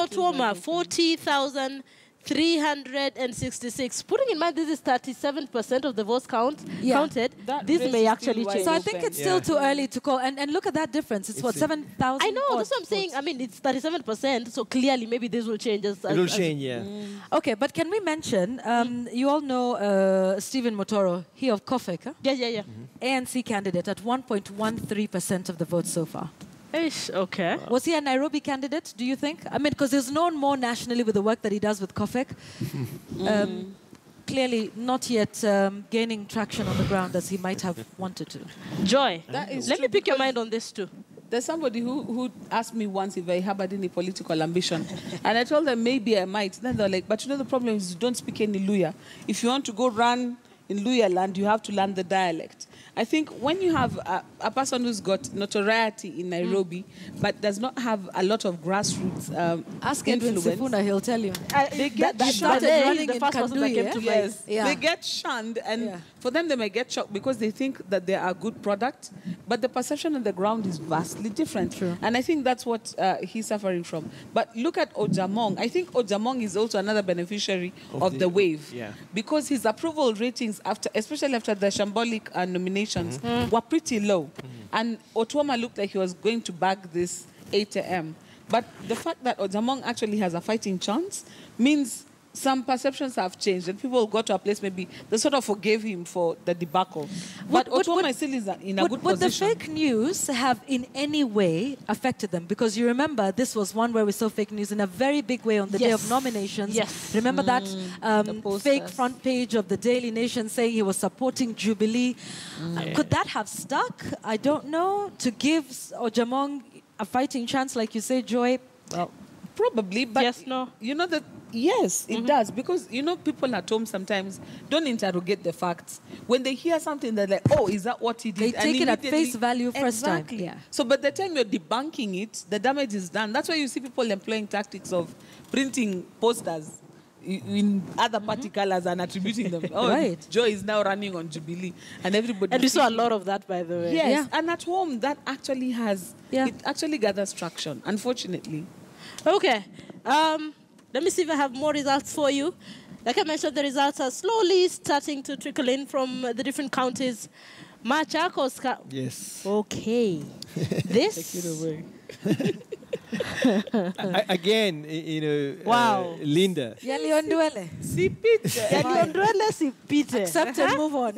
Otuoma, 40,366. Putting in mind this is 37% of the votes counted, this may actually change. So I think it's still too early to call. And look at that difference. It's what, 7,000? I know, that's what I'm saying. I mean, it's 37%, so clearly maybe this will change. It will change, yeah. Okay, but can we mention, you all know Stephen Motoro, he of COFEC, huh? Yeah. ANC candidate at 1.13% of the votes so far. Okay. Was he a Nairobi candidate, do you think? I mean, because he's known more nationally with the work that he does with COFEC. Clearly not yet gaining traction on the ground as he might have wanted to. Joy, That is let true me pick your mind on this too. There's somebody who asked me once if I harbored any political ambition. And I told them maybe I might. Then they're like, but you know the problem is you don't speak any Luya. If you want to go run in Luya land, you have to learn the dialect. I think when you have a person who's got notoriety in Nairobi, but does not have a lot of grassroots Ask Edwin influence, Sifuna, he'll tell you. they get That shunned. started running the in first person that Kandui, came yeah? to mind. Yes, Yeah. they get shunned, and for them, they may get shocked because they think that they are a good product, but the perception on the ground is vastly different. True. And I think that's what he's suffering from. But look at Ojamong. I think Ojamong is also another beneficiary of the wave, because his approval ratings, especially after the shambolic nominations, were pretty low. And Otuoma looked like he was going to bag this 8 a.m. But the fact that Ojamong actually has a fighting chance means some perceptions have changed, and people got to a place maybe they sort of forgave him for the debacle. But Otuoma still is in a good Would the position. fake news have in any way affected them? Because you remember, this was one where we saw fake news in a very big way on the day of nominations. Yes. Remember that fake posters. front page of the Daily Nation saying he was supporting Jubilee? Could that have stuck? I don't know. To give Ojamong a fighting chance, like you say, Joy? Well, Probably, but Yes, no. you know that, yes, it does. Because, you know, people at home sometimes don't interrogate the facts. When they hear something, they're like, oh, is that what he did? they And take it at immediately- face value first Exactly. time. Yeah. So by the time you're debunking it, the damage is done. That's why you see people employing tactics of printing posters in other party colors and attributing them. Oh, Right. Joe is now running on Jubilee. And everybody... And we saw a lot of that, by the way. Yes, Yeah. and at home, that actually has... Yeah. It actually gathers traction, unfortunately. Okay. Let me see if I have more results for you. Like I mentioned, the results are slowly starting to trickle in from the different counties. Machakos. Yes. Okay. This. Take it away. Again, you know, Wow. Linda. Yali Ondwele. See, Peter. Yaliondwele sipite. Accept and move on.